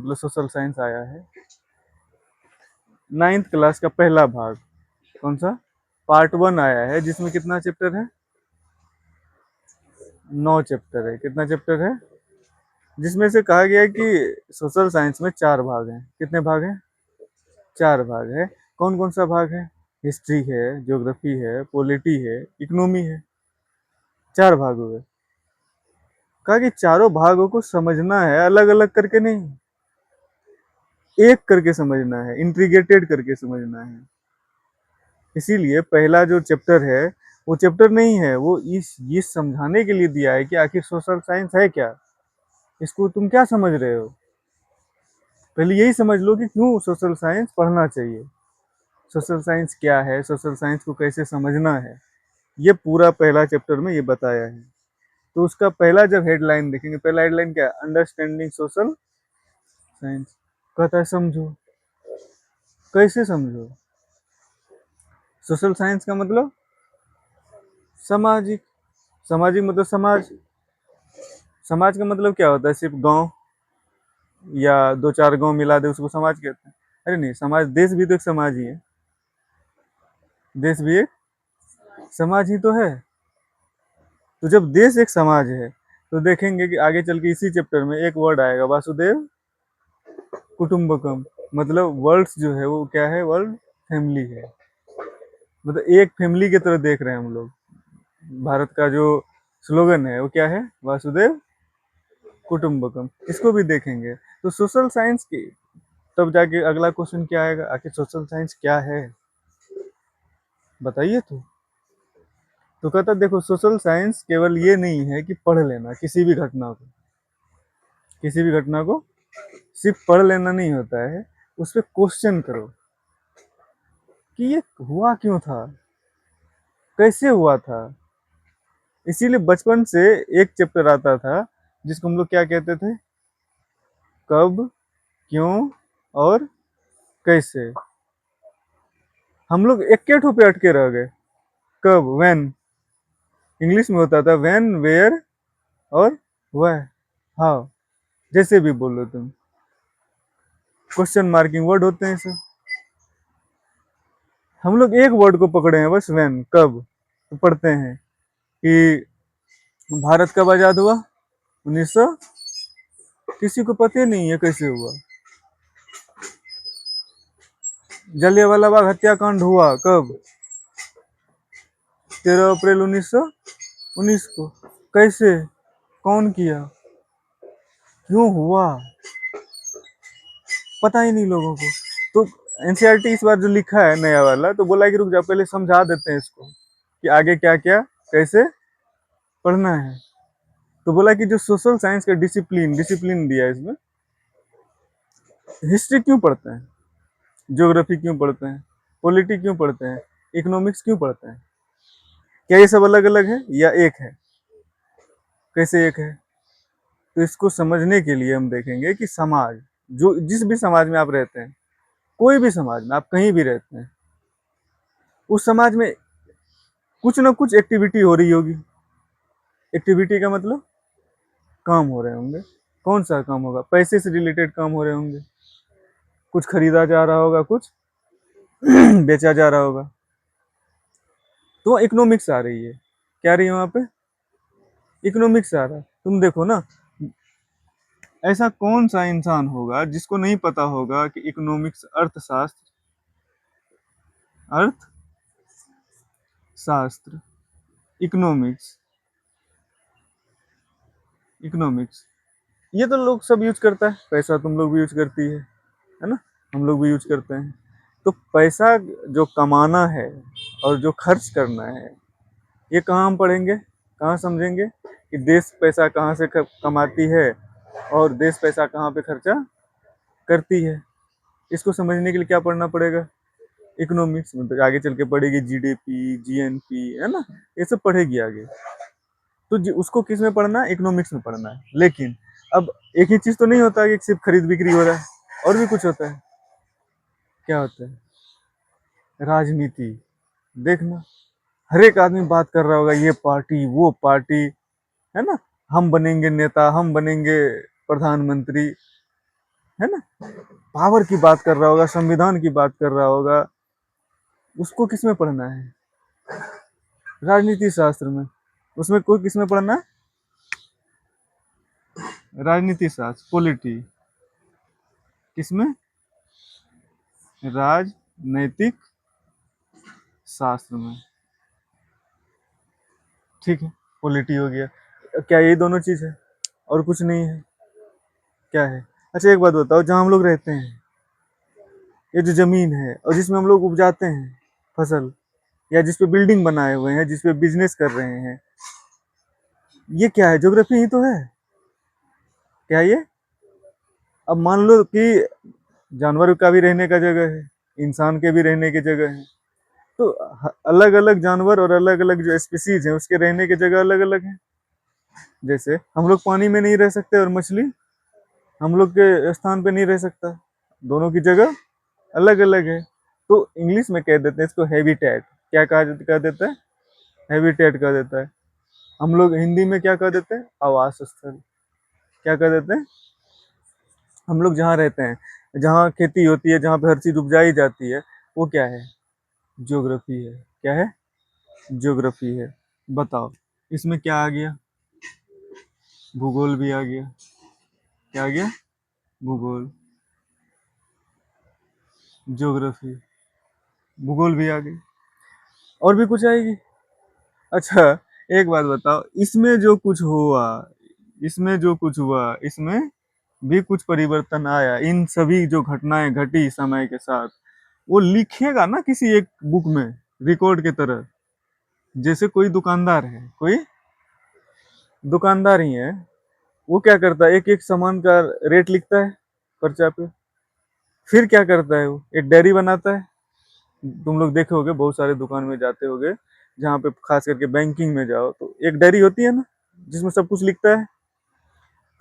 मतलब social science आया है। 9th क्लास का पहला भाग कौन सा? पार्ट 1 आया है, जिसमें कितना चैप्टर है? 9 चैप्टर है। कितना चैप्टर है? जिसमें से कहा गया है कि सोशल साइंस में 4 भाग हैं। कितने भाग हैं? 4 भाग है। कौन कौन सा भाग है? हिस्ट्री है, ज्योग्राफी है, पॉलिटी है, इकोनॉमी है। 4 भाग हुए। कहा कि चारों भागों को समझना है, अलग अलग करके नहीं, एक करके समझना है, इंटीग्रेटेड करके समझना है। इसीलिए पहला जो चैप्टर है वो चैप्टर नहीं है, वो इस ये समझाने के लिए दिया है कि आखिर सोशल साइंस है क्या, इसको तुम क्या समझ रहे हो। पहले यही समझ लो कि क्यों सोशल साइंस पढ़ना चाहिए, सोशल साइंस क्या है, सोशल साइंस को कैसे समझना है। ये पूरा पहला चैप्टर में ये बताया है। तो उसका पहला जब हेडलाइन देखेंगे, पहला हेडलाइन क्या है? Understanding social science. कहता है समझो। कैसे समझो? सोशल साइंस का मतलब सामाजिक। सामाजिक मतलब समाज। समाज का मतलब क्या होता है? सिर्फ गांव या 2-4 गांव मिला दे उसको समाज कहते हैं? अरे नहीं, समाज, देश भी तो एक समाज ही है। देश भी एक समाज ही तो है। तो जब देश एक समाज है तो देखेंगे कि आगे चल के इसी चैप्टर में एक वर्ड आएगा, वासुदेव कुटुंबकम। मतलब वर्ल्ड्स जो है वो क्या है? वर्ल्ड फैमिली है। मतलब एक फैमिली की तरह देख रहे हैं हम लोग। भारत का जो स्लोगन है वो क्या है? वासुदेव कुटुंबकम। इसको भी देखेंगे। तो सोशल साइंस की तब जाके अगला क्वेश्चन क्या आएगा? आखिर सोशल साइंस क्या है, बताइए तो कहता देखो, सोशल साइंस केवल ये नहीं है कि पढ़ लेना किसी भी घटना को। किसी भी घटना को सिर्फ पढ़ लेना नहीं होता है, उस पर क्वेश्चन करो कि ये हुआ क्यों था, कैसे हुआ था। इसीलिए बचपन से एक चैप्टर आता था जिसको हम लोग क्या कहते थे? कब, क्यों और कैसे। हम लोग एक ठो पे अटके रह गए। कब, व्हेन। इंग्लिश में होता था व्हेन, वेयर और व्हाई, हाउ। जैसे भी बोलो तुम, क्वेश्चन मार्किंग वर्ड होते हैं सब। हम लोग एक वर्ड को पकड़े हैं बस, व्हेन, कब। तो पढ़ते हैं कि भारत कब आजाद हुआ? 1900। किसी को पता ही नहीं है कैसे हुआ। जलियांवाला बाग हत्याकांड हुआ कब? 13 अप्रैल 1919 को। कैसे, कौन किया, क्यों हुआ, पता ही नहीं लोगों को। तो एनसीईआरटी इस बार जो लिखा है नया वाला, तो बोला कि रुक जाओ पहले समझा देते हैं इसको कि आगे क्या क्या कैसे पढ़ना है। तो बोला कि जो सोशल साइंस का डिसिप्लिन डिसिप्लिन दिया है इसमें, हिस्ट्री क्यों पढ़ते हैं, ज्योग्राफी क्यों पढ़ते हैं, पॉलिटी क्यों पढ़ते हैं, इकोनॉमिक्स क्यों पढ़ते हैं, क्या ये सब अलग अलग है या एक है? कैसे एक है? तो इसको समझने के लिए हम देखेंगे कि समाज, जो जिस भी समाज में आप रहते हैं, कोई भी समाज में आप कहीं भी रहते हैं, उस समाज में कुछ ना कुछ एक्टिविटी हो रही होगी। एक्टिविटी का मतलब काम हो रहे होंगे। कौन सा काम होगा? पैसे से रिलेटेड काम हो रहे होंगे, कुछ खरीदा जा रहा होगा, कुछ बेचा जा रहा होगा। तो इकोनॉमिक्स आ रही है। क्या आ रही है वहां पे? इकोनॉमिक्स आ रहा है। तुम देखो ना, ऐसा कौन सा इंसान होगा जिसको नहीं पता होगा कि इकोनॉमिक्स, अर्थशास्त्र, अर्थशास्त्र, इकोनॉमिक्स, इकोनॉमिक्स, ये तो लोग सब यूज करता है। पैसा तुम लोग भी यूज करती है ना, हम लोग भी यूज करते हैं। तो पैसा जो कमाना है और जो खर्च करना है, ये कहाँ हम पढ़ेंगे, कहाँ समझेंगे कि देश पैसा कहाँ से कमाती है और देश पैसा कहाँ पे खर्चा करती है। इसको समझने के लिए क्या पढ़ना पड़ेगा? इकोनॉमिक्स। मतलब आगे चल के पढ़ेगी जीडीपी, जीएनपी, है ना, ये सब पढ़ेगी आगे। तो उसको किस में पढ़ना है? इकोनॉमिक्स में पढ़ना है। लेकिन अब एक ही चीज तो नहीं होता कि सिर्फ खरीद बिक्री हो रहा है, और भी कुछ होता है। क्या होता है? राजनीति। देखना, हर एक आदमी बात कर रहा होगा, ये पार्टी वो पार्टी, है ना, हम बनेंगे नेता, हम बनेंगे प्रधानमंत्री। है ना? पावर की बात कर रहा होगा, संविधान की बात कर रहा होगा, उसको किस में पढ़ना है? राजनीति शास्त्र में। उसमें कोई किस में पढ़ना है? राजनीति शास्त्र, पॉलिटी। किसमें? राजनैतिक शास्त्र में। ठीक है, पॉलिटी हो गया। क्या यही दोनों चीज है और कुछ नहीं है? क्या है? अच्छा एक बात बताओ, जहाँ हम लोग रहते हैं, ये जो जमीन है और जिसमें हम लोग उपजाते हैं फसल, या जिस पे बिल्डिंग बनाए हुए हैं, जिस पे बिजनेस कर रहे हैं, ये क्या है? ज्योग्राफी ही तो है। क्या ये? अब मान लो कि जानवर का भी रहने का जगह है, इंसान के भी रहने की जगह है, तो अलग अलग जानवर और अलग अलग जो स्पीसीज है उसके रहने की जगह अलग अलग है। जैसे हम लोग पानी में नहीं रह सकते और मछली हम लोग के स्थान पे नहीं रह सकता, दोनों की जगह अलग अलग है। तो इंग्लिश में कह देते हैं इसको हैबिटेट। क्या कह देता है? हैबिटेट कह देता है। हम लोग हिंदी में क्या कह देते हैं? आवास स्थल। क्या कह देते हैं? हम लोग जहाँ रहते हैं, जहाँ खेती होती है, जहाँ पे हर चीज उपजाई जाती है, वो क्या है? ज्योग्राफी है। क्या है? ज्योग्राफी है। बताओ, इसमें क्या आ गया? भूगोल भी आ गया। क्या आ गया? भूगोल, ज्योग्राफी, भूगोल भी आ गई। और भी कुछ आएगी? अच्छा एक बात बताओ, इसमें जो कुछ हुआ, इसमें जो कुछ हुआ, इसमें भी कुछ परिवर्तन आया, इन सभी जो घटनाएं घटी समय के साथ, वो लिखेगा ना किसी एक बुक में, रिकॉर्ड के तरह। जैसे कोई दुकानदार है, कोई दुकानदार ही है, वो क्या करता है? एक एक सामान का रेट लिखता है पर्चा पे। फिर क्या करता है? वो एक डायरी बनाता है। तुम लोग देखे होगे, बहुत सारे दुकान में जाते होगे, जहाँ पे खास करके बैंकिंग में जाओ तो एक डायरी होती है ना, जिसमें सब कुछ लिखता है।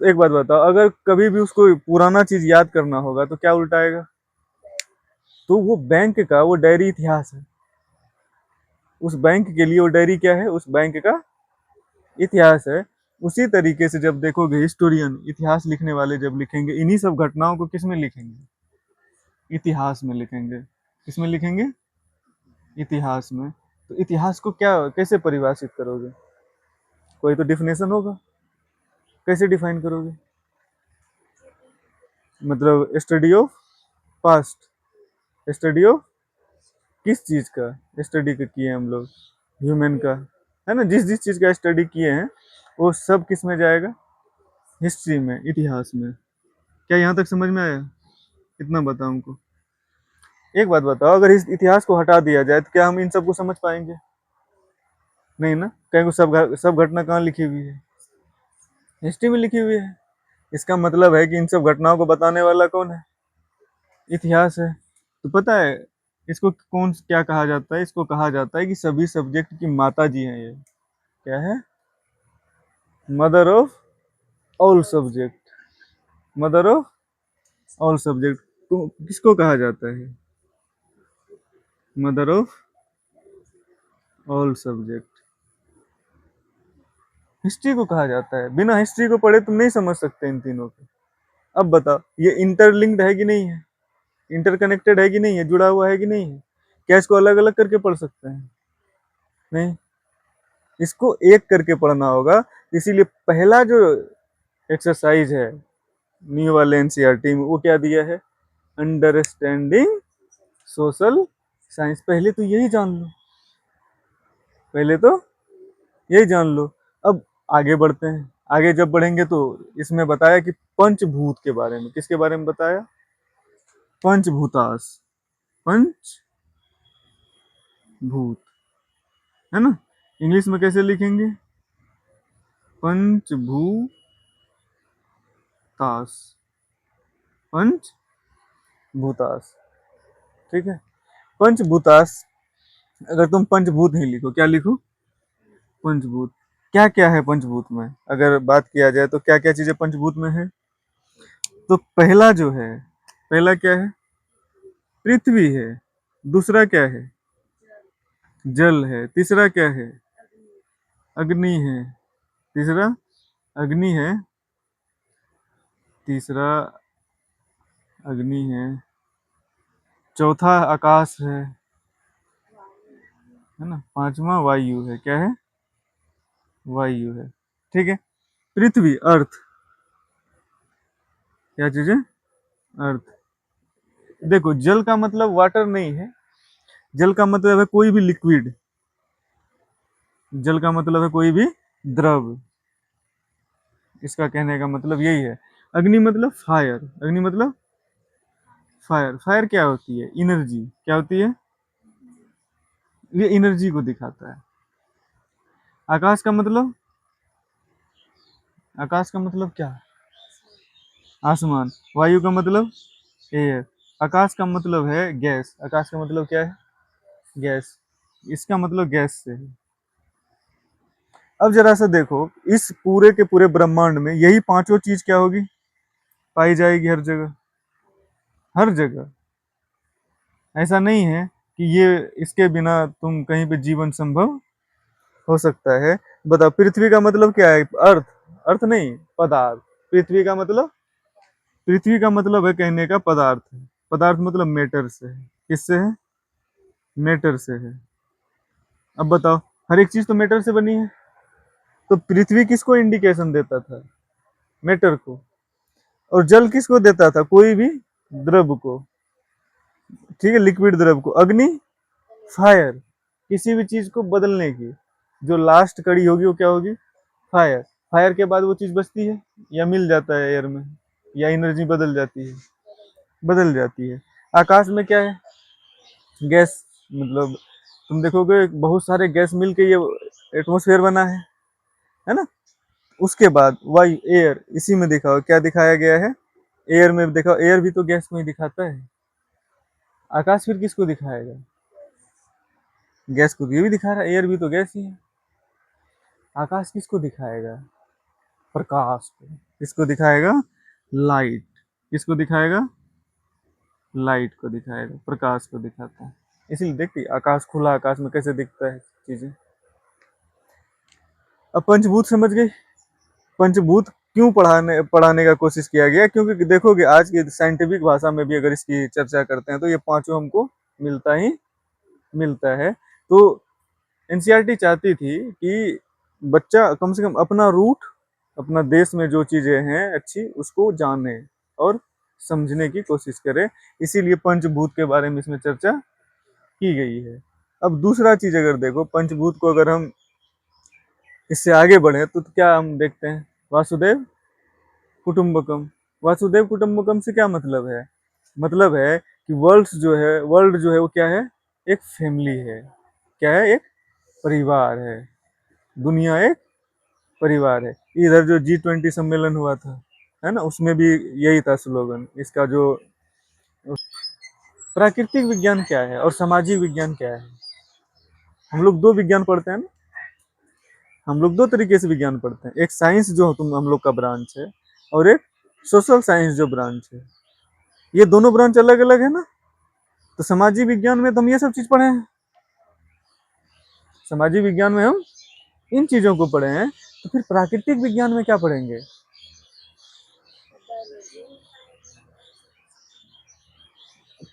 तो एक बात बताओ, अगर कभी भी उसको पुराना चीज याद करना होगा तो क्या उल्टाएगा? तो वो बैंक का वो डायरी इतिहास है। उस बैंक के लिए वो डायरी क्या है? उस बैंक का इतिहास है। उसी तरीके से जब देखोगे, हिस्टोरियन, इतिहास लिखने वाले जब लिखेंगे, इन्हीं सब घटनाओं को किस में लिखेंगे? इतिहास में लिखेंगे। किस में लिखेंगे? इतिहास में। तो इतिहास को क्या, कैसे परिभाषित करोगे? कोई तो डिफिनेशन होगा। कैसे डिफाइन करोगे? मतलब study of past. Study of किस चीज का स्टडी का किए हम लोग? ह्यूमन का। है ना? जिस जिस चीज का स्टडी किए हैं वो सब किस में जाएगा? हिस्ट्री में, इतिहास में। क्या यहाँ तक समझ में आया? इतना बताओ हमको। एक बात बताओ, अगर इस इतिहास को हटा दिया जाए तो क्या हम इन सबको समझ पाएंगे? नहीं ना, कहीं को सब घटना कहाँ लिखी हुई है? हिस्ट्री में लिखी हुई है। इसका मतलब है कि इन सब घटनाओं को बताने वाला कौन है? इतिहास है। तो पता है इसको कौन क्या कहा जाता है? इसको कहा जाता है कि सभी सब्जेक्ट की माता जी हैं ये। क्या है? Mother of all subject. Mother of all subject. तो किसको कहा जाता है? Mother of all subject. History को कहा जाता है। बिना हिस्ट्री को पढ़े तुम नहीं समझ सकते इन तीनों को। अब बताओ, ये इंटरलिंक्ड है कि नहीं है? इंटरकनेक्टेड है कि नहीं है? जुड़ा हुआ है कि नहीं है? क्या इसको अलग अलग करके पढ़ सकते हैं? नहीं, इसको एक करके पढ़ना होगा। इसीलिए पहला जो एक्सरसाइज है न्यू वाले एनसीईआरटी में, वो क्या दिया है? Understanding social science. पहले तो यही जान लो, पहले तो यही जान लो। अब आगे बढ़ते हैं। आगे जब बढ़ेंगे तो इसमें बताया कि पंचभूत के बारे में। किसके बारे में बताया? पंचभूतास। पंचभूत। है ना? इंग्लिश में कैसे लिखेंगे? पंचभूतास। पंचभूतास। ठीक है। पंचभूतास। अगर तुम पंचभूत नहीं लिखो, क्या लिखो? पंचभूत। क्या क्या है पंचभूत में? अगर बात किया जाए तो क्या क्या चीजें पंचभूत में है? तो पहला जो है, पहला क्या है? पृथ्वी है। दूसरा क्या है? जल है। तीसरा क्या है? अग्नि है। तीसरा अग्नि है। तीसरा अग्नि है, चौथा आकाश है ना, पांचवा वायु है, क्या है, वायु है, ठीक है। पृथ्वी, अर्थ, क्या चीज है, अर्थ। देखो जल का मतलब वाटर नहीं है, जल का मतलब है कोई भी लिक्विड, जल का मतलब है कोई भी द्रव, इसका कहने का मतलब यही है। अग्नि मतलब फायर, अग्नि मतलब फायर, फायर क्या होती है, एनर्जी, क्या होती है, ये एनर्जी को दिखाता है। आकाश का मतलब, आकाश का मतलब क्या है, आसमान। वायु का मतलब एयर। आकाश का मतलब है गैस, आकाश का मतलब क्या है, गैस, इसका मतलब गैस से है। अब जरा सा देखो, इस पूरे के पूरे ब्रह्मांड में यही पांचों चीज क्या होगी, पाई जाएगी हर जगह, हर जगह। ऐसा नहीं है कि ये इसके बिना तुम कहीं पे जीवन संभव हो सकता है। बताओ, पृथ्वी का मतलब क्या है, अर्थ, अर्थ नहीं, पदार्थ। पृथ्वी का मतलब, पृथ्वी का मतलब है कहने का पदार्थ है, पदार्थ मतलब मैटर से है, किससे है, मैटर से है। अब बताओ, हर एक चीज तो मैटर से बनी है, तो पृथ्वी किसको इंडिकेशन देता था, मैटर को, और जल किसको देता था, कोई भी द्रव को, ठीक है, लिक्विड द्रव को। अग्नि, फायर, किसी भी चीज को बदलने की जो लास्ट कड़ी होगी वो क्या होगी, फायर। फायर के बाद वो चीज बचती है या मिल जाता है एयर में, या एनर्जी बदल जाती है, बदल जाती है। आकाश में क्या है, गैस, मतलब तुम देखोगे बहुत सारे गैस मिलके ये एटमॉस्फेयर बना है ना। उसके बाद वायु, एयर, इसी में दिखाओ क्या दिखाया गया है, एयर में दिखाओ, एयर भी तो गैस में ही दिखाता है। आकाश फिर किसको दिखाएगा, गैस को, ये भी दिखा रहा है, एयर भी तो गैस ही है। आकाश किसको दिखाएगा, प्रकाश को। किसको दिखाएगा, लाइट। किसको दिखाएगा, लाइट को दिखाएगा, प्रकाश को दिखाता है। इसीलिए देखिए आकाश, खुला आकाश में कैसे दिखता है चीजें। अब पंचभूत समझ गए, पंचभूत क्यों पढ़ाने पढ़ाने का कोशिश किया गया, क्योंकि देखोगे आज की साइंटिफिक भाषा में भी अगर इसकी चर्चा करते हैं तो ये पांचों हमको मिलता ही मिलता है। तो एनसीईआरटी चाहती थी कि बच्चा कम से कम अपना रूट, अपना देश में जो चीजें हैं अच्छी उसको जाने और समझने की कोशिश करे, इसीलिए पंचभूत के बारे में इसमें चर्चा की गई है। अब दूसरा चीज अगर देखो, पंचभूत को अगर हम इससे आगे बढ़े तो क्या हम देखते हैं, वासुदेव कुटुंबकम। वासुदेव कुटुंबकम से क्या मतलब है, मतलब है कि वर्ल्ड जो है, वर्ल्ड जो है वो क्या है, एक फैमिली है, क्या है, एक परिवार है, दुनिया एक परिवार है। इधर जो G20 सम्मेलन हुआ था, है ना, उसमें भी यही था स्लोगन इसका। जो प्राकृतिक विज्ञान क्या है और सामाजिक विज्ञान क्या है, हम लोग दो विज्ञान पढ़ते हैं ना, हम लोग दो तरीके से विज्ञान पढ़ते हैं, एक साइंस जो तुम हम लोग का ब्रांच है, और एक सोशल साइंस जो ब्रांच है। ये दोनों ब्रांच अलग अलग है ना। तो सामाजिक विज्ञान में तो हम ये सब चीज पढ़े हैं, सामाजिक विज्ञान में हम इन चीजों को पढ़े हैं। तो फिर प्राकृतिक विज्ञान में क्या पढ़ेंगे,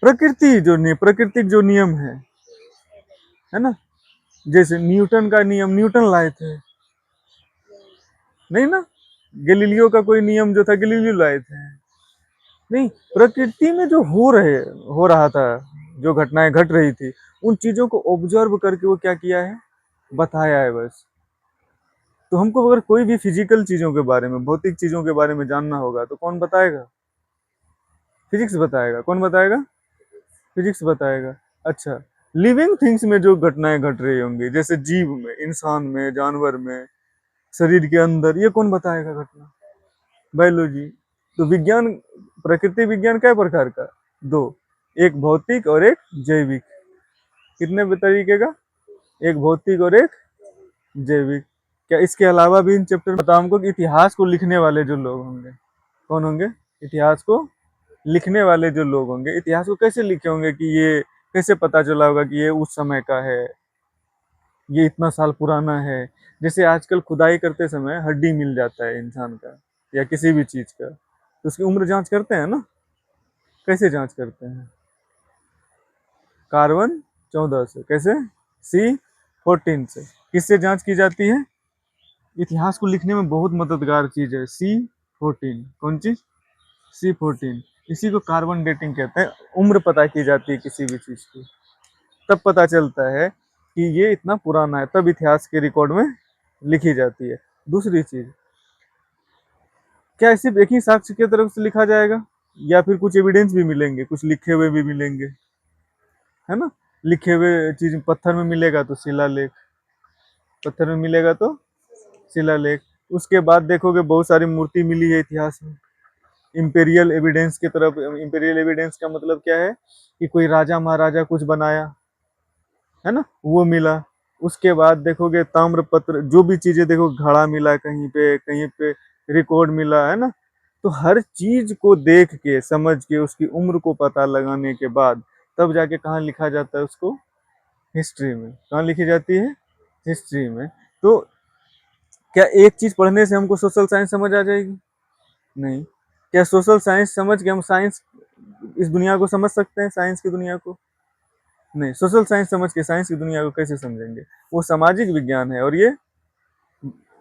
प्रकृति जो प्राकृतिक जो नियम है ना, जैसे न्यूटन का नियम, न्यूटन लाए थे, नहीं ना, गैलीलियो का कोई नियम जो था गैलीलियो लाए थे, नहीं, प्रकृति में जो हो रहा था, जो घटनाएं घट रही थी, उन चीजों को ऑब्जर्व करके वो क्या किया है, बताया है बस। तो हमको अगर कोई भी फिजिकल चीजों के बारे में, भौतिक चीजों के बारे में जानना होगा तो कौन बताएगा, फिजिक्स बताएगा। कौन बताएगा, फिजिक्स बताएगा। अच्छा, लिविंग थिंग्स में जो घटनाएं घट रही होंगी, जैसे जीव में, इंसान में, जानवर में, शरीर के अंदर, ये कौन बताएगा घटना, बायोलॉजी। तो विज्ञान, प्रकृति विज्ञान क्या प्रकार का, दो, एक भौतिक और एक जैविक। कितने तरीके का, एक भौतिक और एक जैविक। क्या इसके अलावा भी इन चैप्टर में बताओ हमको कि इतिहास को लिखने वाले जो लोग होंगे कौन होंगे, इतिहास को लिखने वाले जो लोग होंगे, इतिहास को कैसे लिखे होंगे कि ये कैसे पता चला होगा कि ये उस समय का है, ये इतना साल पुराना है। जैसे आजकल खुदाई करते समय हड्डी मिल जाता है इंसान का या किसी भी चीज का, तो उसकी उम्र जांच करते हैं ना, कैसे जांच करते हैं? कार्बन 14 से। कैसे? C14 से। किससे जांच की जाती है? इतिहास को लिखने में बहुत मददगार चीज है C14। कौन चीज? C14। इसी को कार्बन डेटिंग कहते हैं। उम्र पता की जाती है किसी भी चीज की, तब पता चलता है कि ये इतना पुराना है, तब इतिहास के रिकॉर्ड में लिखी जाती है। दूसरी चीज, क्या सिर्फ एक ही साक्ष्य की तरफ से लिखा जाएगा, या फिर कुछ एविडेंस भी मिलेंगे, कुछ लिखे हुए भी मिलेंगे, है ना? लिखे हुए चीज पत्थर में मिलेगा तो शिलालेख, पत्थर में मिलेगा तो शिलालेख। उसके बाद देखोगे बहुत सारी मूर्ति मिली है इतिहास में। इंपेरियल एविडेंस की तरफ, इंपेरियल एविडेंस का मतलब क्या है कि कोई राजा महाराजा कुछ बनाया, है ना, वो मिला। उसके बाद देखोगे ताम्रपत्र, जो भी चीजें देखो, घड़ा मिला कहीं पे रिकॉर्ड मिला, है ना। तो हर चीज को देख के समझ के उसकी उम्र को पता लगाने के बाद तब जाके कहाँ लिखा जाता है उसको? हिस्ट्री में। कहाँ लिखी जाती है? हिस्ट्री में। तो क्या एक चीज पढ़ने से हमको सोशल साइंस समझ आ जाएगी? नहीं। क्या सोशल साइंस समझ के हम साइंस, इस दुनिया को समझ सकते हैं, साइंस की दुनिया को? नहीं। सोशल साइंस समझ के साइंस की दुनिया को कैसे समझेंगे? वो सामाजिक विज्ञान है और ये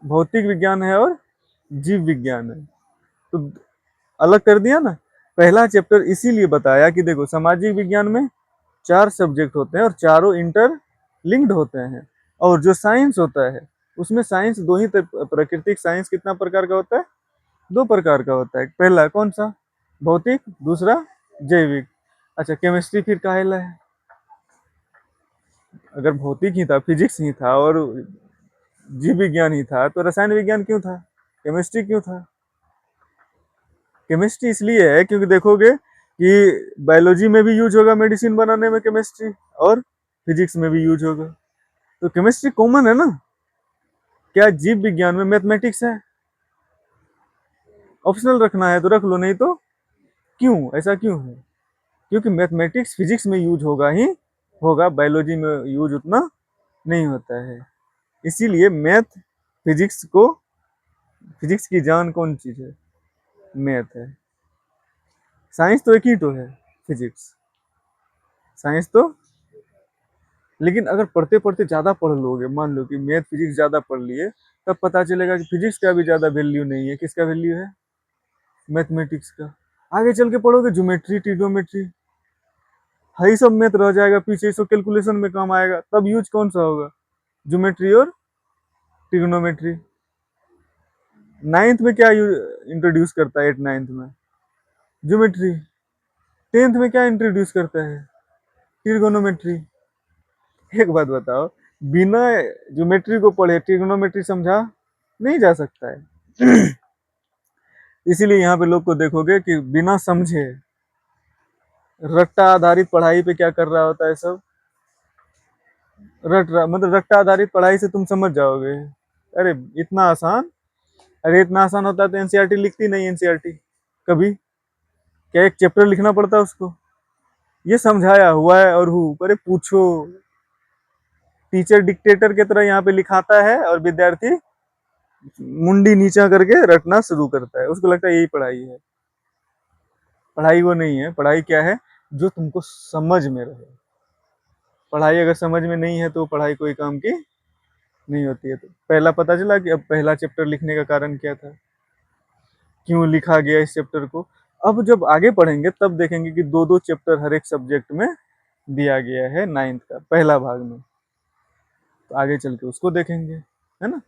भौतिक विज्ञान है और जीव विज्ञान है। तो अलग कर दिया ना। पहला चैप्टर इसीलिए बताया कि देखो, सामाजिक विज्ञान में 4 सब्जेक्ट होते हैं और चारों इंटर लिंक्ड होते हैं। और जो साइंस होता है उसमें साइंस दो ही प्राकृतिक साइंस कितना प्रकार का होता है? 2 प्रकार का होता है। पहला कौन सा? भौतिक। दूसरा जैविक। अच्छा, केमिस्ट्री फिर काहेला है? अगर भौतिक ही था, फिजिक्स ही था और जीव विज्ञान ही था, तो रसायन विज्ञान क्यों था? केमिस्ट्री क्यों था? केमिस्ट्री इसलिए है क्योंकि देखोगे कि बायोलॉजी में भी यूज होगा मेडिसिन बनाने में केमिस्ट्री, और फिजिक्स में भी यूज होगा। तो केमिस्ट्री कॉमन है ना। क्या जीव विज्ञान में मैथमेटिक्स है? ऑप्शनल रखना है तो रख लो, नहीं तो क्यों? ऐसा क्यों है? क्योंकि मैथमेटिक्स फिजिक्स में यूज होगा ही होगा, बायोलॉजी में यूज उतना नहीं होता है। इसीलिए मैथ, फिजिक्स को, फिजिक्स की जान कौन चीज है? मैथ है। साइंस तो एक ही तो है, फिजिक्स। साइंस तो, लेकिन अगर पढ़ते पढ़ते ज्यादा पढ़ लोगे, मान लो कि मैथ फिजिक्स ज्यादा पढ़ लिए, तब पता चलेगा कि फिजिक्स का भी ज्यादा वैल्यू नहीं है। किसका वैल्यू है? मैथमेटिक्स का। आगे चल के पढ़ोगे ज्योमेट्री, ट्रिग्नोमेट्री, यही सब मैथ रह जाएगा पीछे, सब कैलकुलेशन में काम आएगा। तब यूज कौन सा होगा? ज्योमेट्री और ट्रिग्नोमेट्री। नाइन्थ में क्या इंट्रोड्यूस करता है? 8 9 में ज्योमेट्री। 10th में क्या इंट्रोड्यूस करता है? ट्रिग्नोमेट्री। एक बात बताओ, बिना ज्योमेट्री को पढ़े ट्रिग्नोमेट्री समझा नहीं जा सकता है। इसीलिए यहाँ पे लोग को देखोगे कि बिना समझे रट्टा आधारित पढ़ाई पे क्या कर रहा होता है सब? मतलब रट्टा आधारित पढ़ाई से तुम समझ जाओगे, अरे इतना आसान, अरे इतना आसान होता तो एनसीईआरटी लिखती नहीं। एनसीईआरटी कभी, क्या एक चैप्टर लिखना पड़ता है उसको? ये समझाया हुआ है और हु, अरे पूछो। टीचर डिक्टेटर की तरह यहाँ पे लिखाता है और विद्यार्थी मुंडी नीचा करके रटना शुरू करता है, उसको लगता है यही पढ़ाई है। पढ़ाई वो नहीं है। पढ़ाई क्या है? जो तुमको समझ में रहे। पढ़ाई अगर समझ में नहीं है तो पढ़ाई कोई काम की नहीं होती है। तो पहला पता चला कि अब पहला चैप्टर लिखने का कारण क्या था, क्यों लिखा गया इस चैप्टर को। अब जब आगे पढ़ेंगे तब देखेंगे कि 2 2 चैप्टर हर एक सब्जेक्ट में दिया गया है 9th का पहला भाग में। तो आगे चल के उसको देखेंगे, है ना।